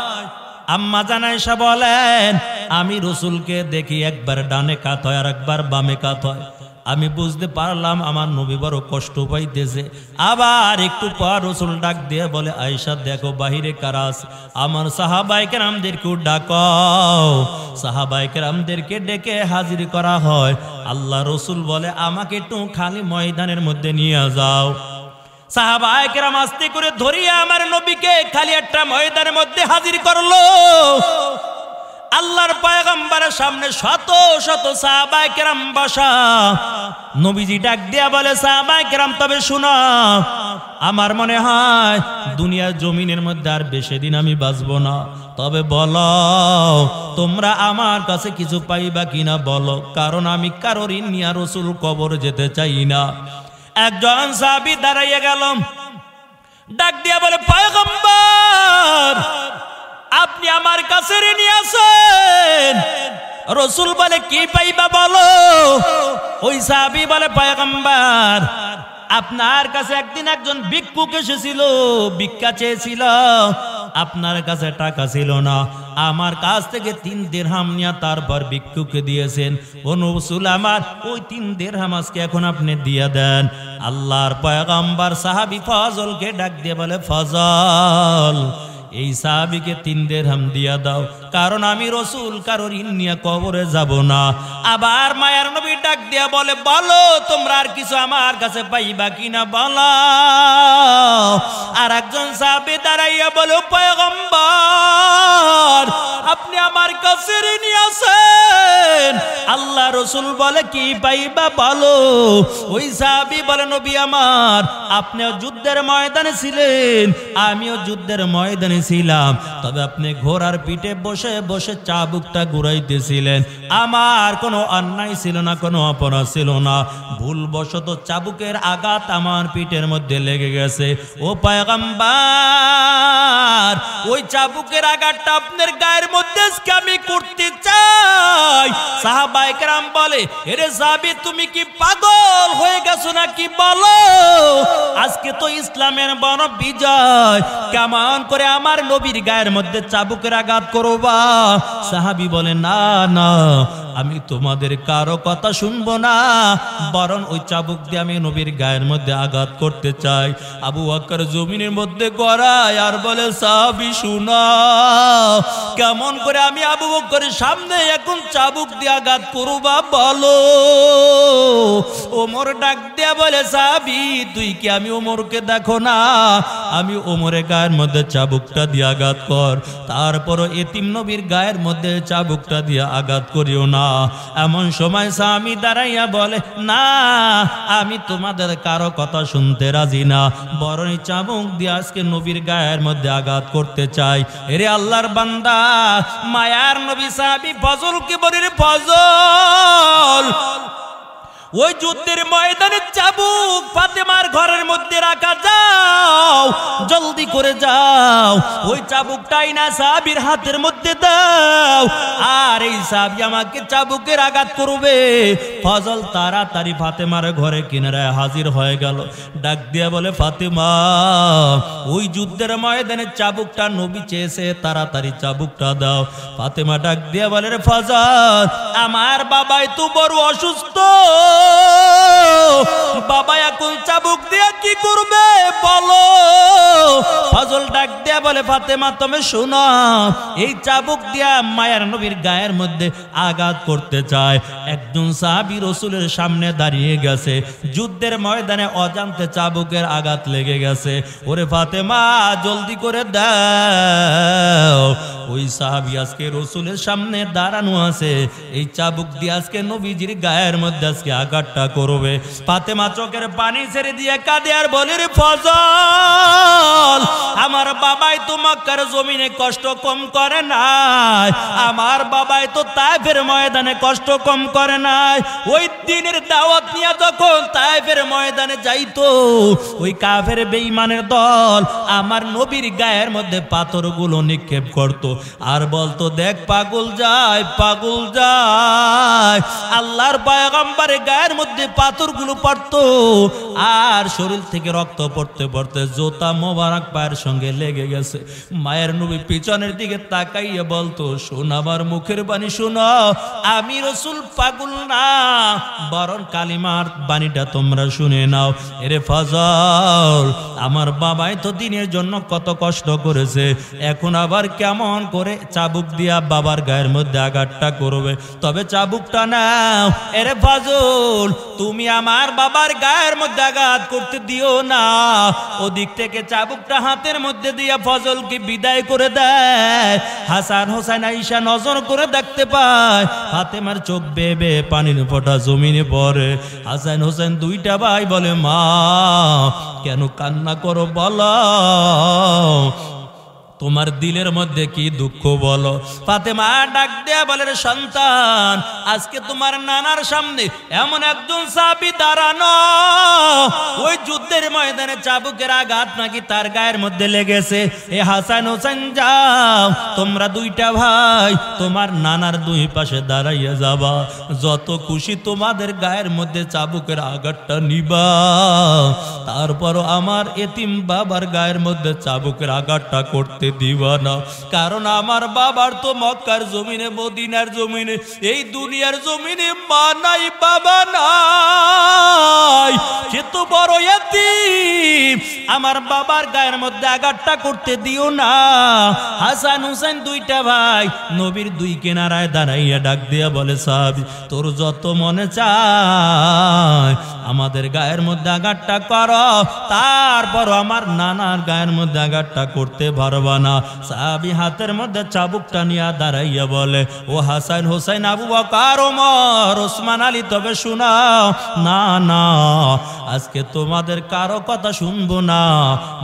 আম্মা জান আয়েশা বলেন, আমি রাসূলকে দেখি একবার ডানে কাত হয় আর একবার বামে কাত হয়। আমি বুঝতে পারলাম আমার নবী বড় কষ্ট পাইতেছে। আবার একটু পর রাসূল ডাক দিয়ে বলে, আয়েশা দেখো বাহিরে কারা আছে। আমার সাহাবায়ে কেরামদেরকে ডাকাও। সাহাবায়ে কেরামদেরকে ডেকে হাজির করা হয়। আল্লাহ রাসূল বলে, আমাকে একটু খালি ময়দানের মধ্যে নিয়ে যাও। সাহাবায়ে কেরাম আস্তে করে ধরিয়া আমার নবীকে খালি একটা ময়দানের মধ্যে হাজির করলো। আল্লাহর পয়গম্বরের সামনে শত শত সাহাবায়ে কেরাম বসা। নবীজি ডাক দিয়া বলে, সাহাবায়ে কেরাম তবে শুনো, আমার মনে হয় দুনিয়ার জমিনের মধ্যে আর বেশি দিন আমি বাঁচবো না। তবে বলো তোমরা আমার কাছে কিছু পাইবা কিনা বলো, কারণ আমি কারোর ঋণ নিয়ে রাসূল কবর যেতে চাই না। একজন সাহাবী দাঁড়াইয়া গেল, ডাক দিয়া বলে, পয়গম্বর আপনি আমার কাছে ঋণী আছেন। রাসূল বলে, কি পাইবা বলো। ওই সাহাবী বলে, পয়গম্বর আপনার কাছে একদিন একজন ভিক্ষুক এসেছিল, ভিক্ষা চেয়েছিল, আপনার কাছে টাকা ছিল না, আমার কাছ থেকে 3 দিরহাম নিয়ে তারপর ভিক্ষুককে দিয়েছেন। ও রাসূল আমার ওই 3 দিরহাম আজকে এখন আপনি দিয়ে দেন। আল্লাহর পয়গম্বর সাহাবী ফজলকে ডাক দিয়ে বলে, ফজল এই সাহাবীকে 3 দিরহাম দিয়া দাও, কারণ আমি রাসূল কারোর ঋণ নিয়ে কবরে যাব না। আবার মায়ার নবী ডাক দিয়া বলে, বলো তোমরা আর কিছু আমার কাছে পাইবা কিনা বলো। আর একজন সাহাবী দাঁড়াইয়া বলে, পয়গম্বর আপনি আমার কাছে ঋণী আছেন। আল্লাহ রাসূল বলে, কি পাইবা বলো। ওই সাহাবী বলে, নবী আমার আপনিও যুদ্ধের ময়দানে ছিলেন, আমিও যুদ্ধের ময়দানে ছিলাম, তবে আপনি ঘোড়ার পিঠে বসে বসে চাবুকটা ঘুরাইতেছিলেন। আমার কোনো অন্যায় ছিল না, কোনো অপরাধ ছিল না, ভুলবশত চাবুকের আঘাত আমার পিঠের মধ্যে লেগে গেছে। ও পয়গম্বর ওই চাবুকের আঘাতটা আপনার গায়ের মধ্যে আমি করতে চাই। সাহাবায়ে কেরাম বলে, এরে সাহাবী তুমি কি পাগল হয়ে গেছো নাকি বলো। আজকে তো ইসলামের বড় বিজয়, কেমন করে আমার নবীর গায়ের মধ্যে চাবুকের আঘাত করবা। সাহাবী বলে, না না আমি তোমাদের কারো কথা শুনবো না, বরং ওই চাবুক দিয়ে আমি নবীর গায়ের মধ্যে আঘাত করতে চাই। আবু বকর জমিনের মধ্যে গড়ায় আর বলে, সাহাবী শুনো, কেমন করে আমি আবু বকরের সামনে এখন চাবুক দিয়ে আঘাত করবা বলো। ওমর ডাক দিয়া বলে, সাহাবী তুই কি আমি ওমরকে দেখো না, আমি ওমরের গায়ের মধ্যে চাবুকটা দিয়ে আঘাত কর, তারপরও এতিম নবীর গায়ের মধ্যে চাবুকটা দিয়ে আঘাত করিও না। এমন সময় স্বামী দাঁড়াইয়া বলে, না আমি তোমাদের কারো কথা শুনতে রাজি না, বরং চাবুক দিয়ে আজকে নবীর গায়ের মধ্যে আঘাত করতে চাই। এরে আল্লাহর বান্দা, মায়ার নবী সাহাবী ফজলকে বলে, ফজল ওই যুদ্ধের ময়দানে চাবুক ফাতেমার ঘরের মধ্যে রাখা, যাও জলদি করে যাও, ওই চাবুকটাই না সাহাবীর হাতের মধ্যে দাও, আর এই সাহাবী আমাকে চাবুকের আঘাত করবে। ফজল তাড়াতাড়ি ফাতেমার ঘরে কিনারায় হাজির হয়ে গেল। ডাক দিয়া বলে, ফাতেমা ওই যুদ্ধের ময়দানে চাবুকটা নবী চেয়েছে, তাড়াতাড়ি চাবুকটা দাও। ফাতেমা ডাক দিয়া বলে, রে ফজল আমার বাবাই তো বড় অসুস্থ, বাবা এখন চাবুক দিয়া কি করবে বলো। ফজল ডাক দিয়া বলে ফাতেমা তুমি শুনো, এই চাবুক দিয়া মায়ার নবীর গায়ের মধ্যে আঘাত করতে চায়। একজন সাহাবী রাসূলের সামনে দাঁড়িয়ে গেছে, যুদ্ধের ময়দানে অজান্তে চাবুকের আঘাত লেগে গেছে। ওরে ফাতেমা জলদি করে দাও, ওই সাহাবী আজকে রাসূলের সামনে দাঁড়ানো আছে, এই চাবুক দিয়ে আজকে নবীজির গায়ের মধ্যে আজকে আঘাতটা করবে। ফাতেমা চোখের পানি ছেড়ে দিয়ে কাঁদে আর বলে রে ফজল, আমার বাবাই তো মক্কার জমিনে কষ্ট কম করে নাই, আমার বাবাই তো তায়েফের ময়দানে কষ্ট কম করে নাই। ওই দিনের দাওয়াত নিয়ে যখন তায়েফের ময়দানে যাইতো, ওই কাফের বেঈমানের দল আমার নবীর গায়ের মধ্যে পাথরগুলো নিক্ষেপ করত আর বলতো দেখ পাগল যায়, পাগল যায়। আল্লাহর পয়গম্বরের গায়ের মধ্যে পাথরগুলো পড়তো আর শরীর থেকে রক্ত পড়তে পড়তে জোতা মোবারক পায়ের সঙ্গে লেগে গেছে। মায়ের নবী পিছনের দিকে তাকাইয়া বলতো শোন আমার মুখের বাণী শোনো, আমি রাসূল পাগল না, বরং কালিমার বাণীটা তোমরা শুনে নাও। এরে ফজল, আমার বাবাই তো দিনের জন্য কত কষ্ট করেছে, এখন আবার কেমন করে চাবুক দিয়া বাবার গায়ের মধ্যে আঘাতটা করবে, তবে চাবুকটা নাও। এরে ফজল, তুমি আমার বাবার গায়ের মধ্যে আঘাত করতে দিও না। ওদিক থেকে চাবুকটা হাতের মধ্যে দিয়া ফজলকে বিদায় করে দেয়। হাসান হোসেন আয়েশা নজর করে দেখতে পায় ফাতেমার চোখ বেয়ে বেয়ে পানির ফোঁটা জমিনে পড়ে। হাসান হোসেন দুইটা ভাই বলে মা কেন কান্না করো বলো, তোমার দিলের মধ্যে কি দুঃখ বলো। ফাতেমা ডাক দেয়া বলে রে সন্তান, আজকে তোমার নানার সামনে এমন একজন সাহাবী দাঁড়ানো, ওই যুদ্ধের ময়দানে চাবুকের আঘাত নাকি তার গায়ের মধ্যে লেগেছে। এ হাসান হোসেন যাও, তোমরা দুইটা ভাই তোমার নানার দুই পাশে দাঁড়াইয়া যাবা, যত খুশি তোমাদের গায়ের মধ্যে চাবুকের আঘাতটা নিবা, তারপরও আমার এতিম বাবার গায়ের মধ্যে চাবুকের আঘাতটা করতে দিবা না। কারণ আমার বাবার তো মক্কার জমিনে, মদিনার জমিনে, এই দুনিয়ার জমিনে মা নাই, বাবা নাই, সে তো বড় এতিম, আমার বাবার গায়ের মধ্যে আঘাতটা করতে দিও না। হাসান হোসেন দুইটা ভাই নবীর দুই কিনারায় দাঁড়াইয়া ডাক দিয়া বলে সাহাবী তোর যত মনে চায় আমাদের গায়ের মধ্যে আঘাতটা করো, তারপর আমার নানার গায়ের মধ্যে আঘাতটা করতে পারবা না। সাহাবী হাতের মধ্যে চাবুকটা নিয়ে দাঁড়াইয়া বলে ও হাসান হোসেন, আবু বকর, ওমর, ওসমান আলী, তবে শোনাও না না, আজকে তোমাদের কারো কথা শুনবো না,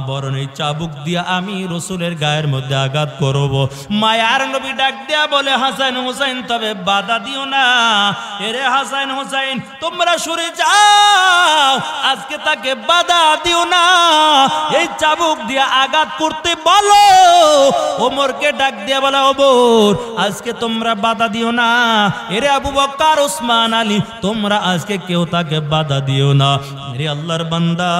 বরং এই চাবুক দিয়া আমি রাসূলের গায়ের মধ্যে আঘাত করব। মায়ার নবী ডাক দিয়া বলে হাসান হোসেন তবে বাধা দিও না। এরে হাসান হোসেন তোমরা সরে যাও, আজকে তাকে বাধা দিও না, এই চাবুক দিয়া আঘাত করতে বলো। ওমরকে ডাক দিয়া বলে ওমর আজকে তোমরা বাধা দিও না। এরে আবু বকর, ওসমান আলী, তোমরা আজকে কেউ তাকে বাধা দিও না। রে আল্লাহর বান্দা,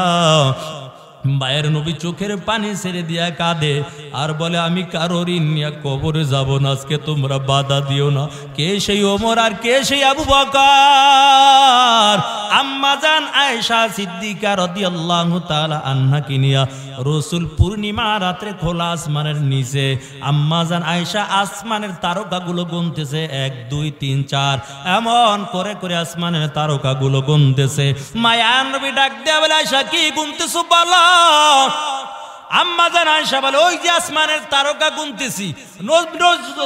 মায়ের নবী চোখের পানি ছেড়ে দিয়া কাঁদে আর বলে আমি কারো ঋণ নিয়ে কবরে যাব না, আজকে তোমরা বাধা দিও না। কে সেই ওমর আর কে সেই আবু বকর? আম্মা জান আয়েশা সিদ্দিকা রাদিয়াল্লাহু তাআলা আনহাকে নিয়া রাসূল পূর্ণিমা রাতে খোলা আসমানের নিচে আম্মা জান আয়েশা আসমানের তারকাগুলো গুনতেছে, 1 2 3 4 এমন করে করে আসমানের তারকাগুলো গুনতেছে। মায়ার নবী ডাক দেয়া বলে আয়েশা কি গুনতেছো বলো। আম্মা জান আয়েশা বলে ওই যে আসমানের তারকা গুনতেছি।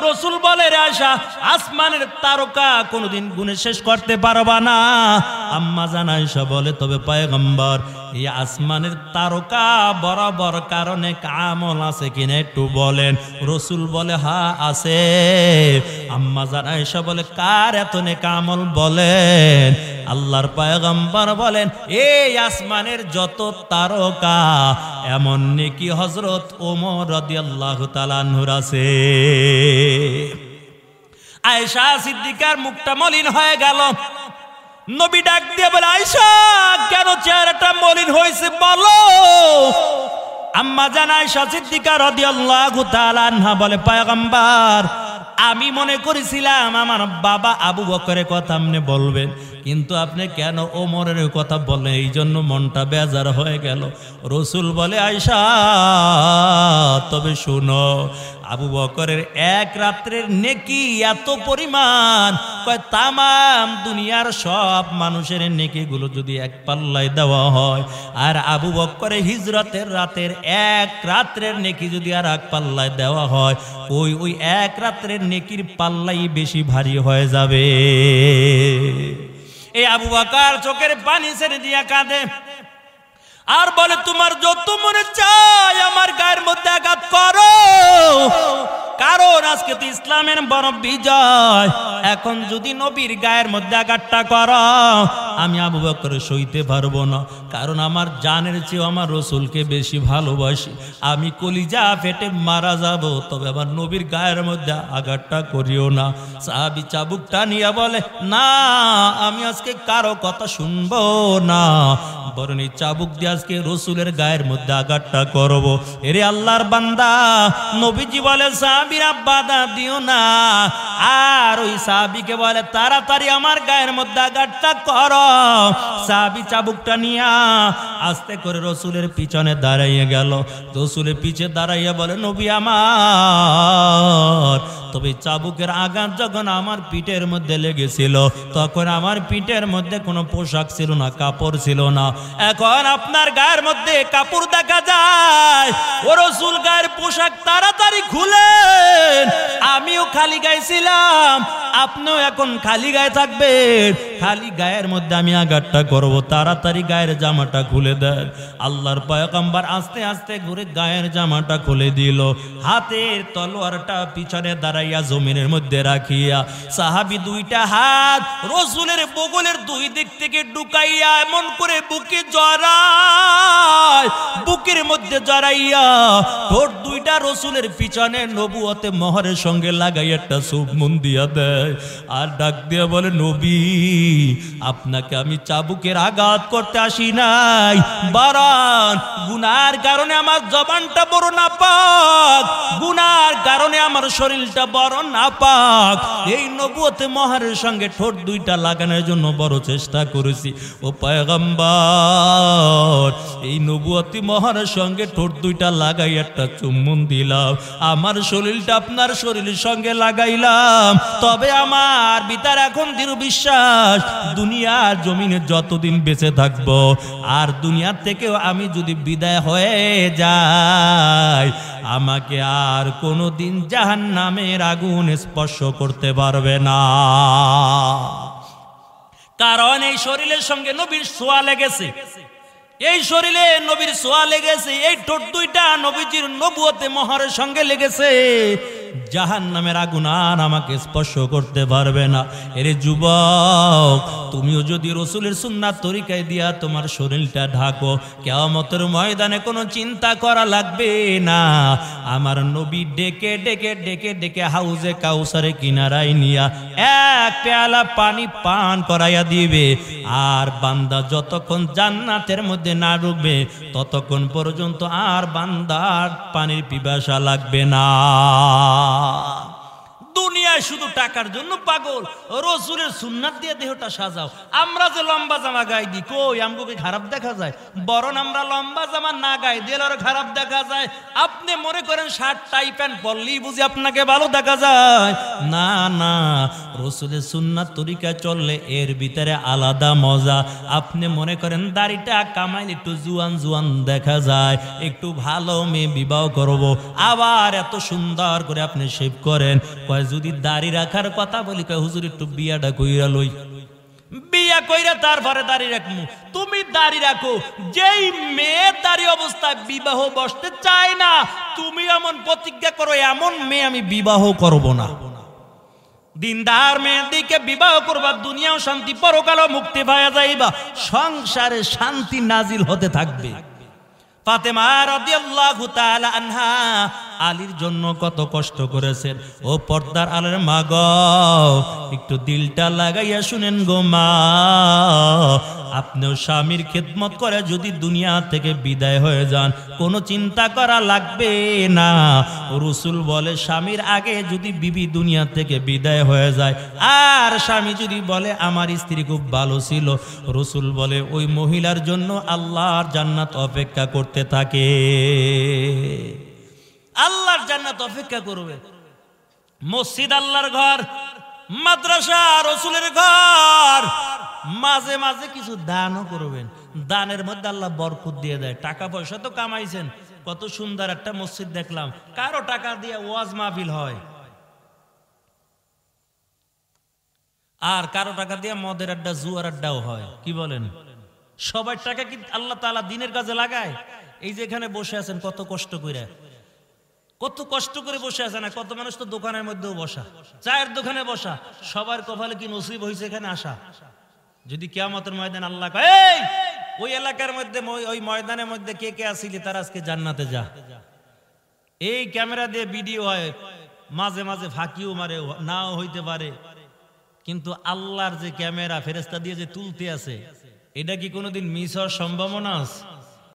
রাসূল বলে রে আয়েশা আসমানের তারকা কোনোদিন গুনে শেষ করতে পারবা না। আম্মা জান আয়েশা বলে তবে পয়গম্বর এই আসমানের তারকা বরাবর কারণে আমল আছে কিনা একটু বলেন। রাসূল বলে হ্যাঁ আছে। আম্মা জান আয়েশা বলে কার এত নেক আমল বলেন। আল্লাহর পয়গম্বর বলেন এই আসমানের যত তারকা এমন নেকি হযরত ওমর রাদিয়াল্লাহু তাআলা আনহুর আছে। আয়েশা সিদ্দিকার মুখটা মলিন হয়ে গেল। নবী ডাক দিয়ে বলে আয়েশা কেন চেহারাটা মলিন হয়েছে বলো। আম্মা জান আয়েশা সিদ্দিকা রাদিয়াল্লাহু তাআলা আনহা বলে পয়গম্বর আমি মনে করেছিলাম আমার বাবা আবু বকরের কথা আপনি বলবেন, কিন্তু আপনি কেন ওমরের কথা বলেন? এই জন্য মনটা বেজার হয়ে গেল। রসুল বলে, আয়েশা তবে শুনো, আবু বকরের এক রাত্রের নেকি এত পরিমাণ, কয় তামাম দুনিয়ার সব মানুষের নেকিগুলো যদি এক পাল্লায় দেওয়া হয়, আর আবু বকরের হিজরতের রাতের এক রাত্রের নেকি যদি আর এক পাল্লায় দেওয়া হয়, ওই এক রাত্রের নেকির পাল্লাই বেশি ভারী হয়ে যাবে। এই আবু বকর চোখের পানি ছেড়ে দিয়া কাঁদে আর বলে, তোমার যত মনে চায় আমার গায়ের মধ্যে আঘাত করো, কারণ আজকে তো ইসলামের বড় বিজয়। এখন যদি নবীর গায়ের মধ্যে আঘাতটা করো, আমি আবু বকর সইতে পারবো না, কারণ আমার জানের চেয়ে আমার রসুলকে বেশি ভালোবাসি, আমি কলিজা ফেটে মারা যাব, তবে আমার নবীর গায়ের মধ্যে আঘাতটা করিও না। সাহাবী চাবুকটা নিয়ে বলে, না আমি আজকে কারো কথা শুনবো না, বরং এই চাবুক দিয়ে আজকে রসুলের গায়ের মধ্যে আঘাতটা করব। এরে আল্লাহর বান্দা, নবীজি বলে, সাহাবীরা বাধা দিও না, আর ওই সাহাবীকে বলে, তাড়াতাড়ি আমার গায়ের মধ্যে আঘাতটা করো। সাহাবী চাবুকটা নিয়া আস্তে করে রসুলের পিছনে দাঁড়াইয়ে গেল। রসুলের পিছে দাঁড়াইয়া বলে, নবী আমার, তবে চাবুকের আঘাত যখন আমার পিঠের মধ্যে লেগেছিল, তখন আমার পিঠের মধ্যে কোনো পোশাক ছিল না, কাপড় ছিল না। এখন আপনার গায়ের মধ্যে কাপড় দেখা যায়, ও রসুল গায়ের পোশাক তাড়াতাড়ি খুলেন, আমিও খালি গায়ে ছিলাম, আপনিও এখন খালি গায়ে থাকবেন, খালি গায়ের মধ্যে আমি আঘাতটা করব, তাড়াতাড়ি গায়ের জামাটা খুলে দেন। আল্লাহর পয়গম্বর আস্তে আস্তে ঘুরে গায়ের জামাটা খুলে দিল, হাতের তলোয়ারটা পিছনে দাঁড়াইয়া জমিনের মধ্যে রাখিয়া সাহাবী দুইটা হাত রসুলের বগলের দুই দিক থেকে ঢুকাইয়া এমন করে বুকে জড়ায়, বুকের মধ্যে জড়াইয়া ঠোঁট দুইটা রসুলের পিছনে নবুয়তে মোহরের সঙ্গে লাগাই একটা চুম্বন দিয়া দেয়, আর ডাক দিয়া বলে, নবী আপনাকে আমি চাবুকের আঘাত করতে আসি নাই, বরং গুনার কারণে আমার জবানটা বড় নাপাক, গুনার কারণে আমার শরীরটা বড় নাপাক, এই নবুয়তে মোহরের সঙ্গে ঠোঁট দুইটা লাগানোর জন্য বড় চেষ্টা করেছি। ও পয়গম্বর, এই নবুয়তি মোহরের সঙ্গে ঠোঁট দুইটা লাগাই একটা চুম্বন দিলাম, আমার শরীরটা আপনার শরীরের সঙ্গে লাগাইলাম, তবে আমার ভিতর এখন দৃঢ় বিশ্বাস, দুনিয়ার জমিনে যতদিন বেঁচে থাকবো, আর দুনিয়ার থেকেও আমি যদি বিদায় হয়ে যাই, আমাকে আর কোনোদিন জাহান্নামের আগুন স্পর্শ করতে পারবে না, কারণ এই শরীরের সঙ্গে নবীর ছোঁয়া লেগেছে, এই শরীরে নবীর ছোঁয়া লেগেছে, এই ঠোঁট দুইটা নবীজির নবুয়তে মোহরের সঙ্গে লেগেছে, জাহান্নামের আগুন আর আমাকে স্পর্শ করতে পারবে না। এরে যুবক, তুমিও যদি রসুলের সুন্নাত তরিকায় দিয়া তোমার শরীরটা ঢাকো, কিয়ামতের ময়দানে কোনো চিন্তা করা লাগবে না, আমার নবী ডেকে ডেকে ডেকে ডেকে হাউজে কাউসারে কিনারায় নিয়া এক পেয়ালা পানি পান করাইয়া দিবে, আর বান্দা যতক্ষণ জান্নাতের মধ্যে না ঢুকবে ততক্ষণ পর্যন্ত আর বান্দার পানির পিপাসা লাগবে না। দুনিয়ায় শুধু টাকার জন্য পাগল, রসুলের সুন্নাত দিয়ে দেহটা সাজাও। আমরা যে লম্বা জামা গাই দিই, কই আমগুকে খারাপ দেখা যায়? বরং আমরা লম্বা জামা না গাই দিলে আরো খারাপ দেখা যায়। আপনি মনে করেন শার্ট টাই প্যান্ট পরলেই বুঝি আপনাকে ভালো দেখা যায়? না না, রসুলের সুন্নাত তরিকা চললে এর ভিতরে আলাদা মজা। আপনি মনে করেন দাড়িটা কামাইলে একটু জুয়ান জুয়ান দেখা যায়, একটু ভালো মেয়ে বিবাহ করবো, আবার এত সুন্দর করে আপনি শেভ করেন, যদি দাড়ি রাখার কথা বলি, হুজুর একটু বিয়াটা কইরা লই, বিয়া কইরা তারপরে দাড়ি রাখবো। তুমি দাড়ি রাখো, যেই মেয়ে দাড়ি অবস্থায় বিবাহ বসতে চায় না, তুমি এমন প্রতিজ্ঞা করো, এমন মেয়ে আমি বিবাহ করব না। দিনদার মেয়ের দিকে বিবাহ করবা, দুনিয়াও শান্তি, পরকালও মুক্তি পাওয়া যাইবা, সংসারে শান্তি নাজিল হতে থাকবে। ফাতেমা রাদিয়াল্লাহু তাআলা আনহা আলীর জন্য কত কষ্ট করেছেন। ও পর্দার আলের মা গো, একটু দিলটা লাগাইয়া শুনেন গো মা, আপনিও স্বামীর খেদমত করে যদি দুনিয়া থেকে বিদায় হয়ে যান, কোনো চিন্তা করা লাগবে না। রাসূল বলে স্বামীর আগে যদি বিবি দুনিয়া থেকে বিদায় হয়ে যায়, আর স্বামী যদি বলে আমার স্ত্রী খুব ভালো ছিল, রাসূল বলে ওই মহিলার জন্য আল্লাহর জান্নাত অপেক্ষা করতে থাকে। আল্লাহর জান্নাত অপেক্ষা করবে। মসজিদ আল্লাহর ঘর, মাদ্রাসা রাসূলের ঘর। মাঝে মাঝে কিছু দানও করবেন, দানের মধ্যে আল্লাহ বরকত দিয়ে দেয়। টাকা পয়সা তো কামাইছেন, কত সুন্দর একটা মসজিদ দেখলাম, কারো টাকা দিয়ে ওয়াজ মাহফিল হয়, আর কারো টাকা দিয়ে মদের আড্ডা জুয়ার আড্ডাও হয়। কি বলেন? সবার টাকা কি আল্লাহ তাআলা দ্বীনের কাজে লাগায়? এই যে এখানে বসে আছেন কত কষ্ট করে, কত কষ্ট করে বসে আছে না? কত মানুষ তো দোকানের মধ্যেও বসা, চায়ের দোকানে বসা। সবার কপালে কি নসিব হয়েছে এখানে আসা? যদি কিয়ামতের ময়দান আল্লাহ কয় এই ওই এলাকার মধ্যে ওই ময়দানের মধ্যে কে কে আসিলি তারা আজকে জান্নাতে যা, এই ক্যামেরা দিয়ে ভিডিও হয়, মাঝে মাঝে ফাঁকিও মারে, নাও হইতে পারে, কিন্তু আল্লাহর যে ক্যামেরা ফেরেশতা দিয়ে যে তুলতে আছে, এটা কি কোনোদিন মিস হওয়ার সম্ভাবনা আছে?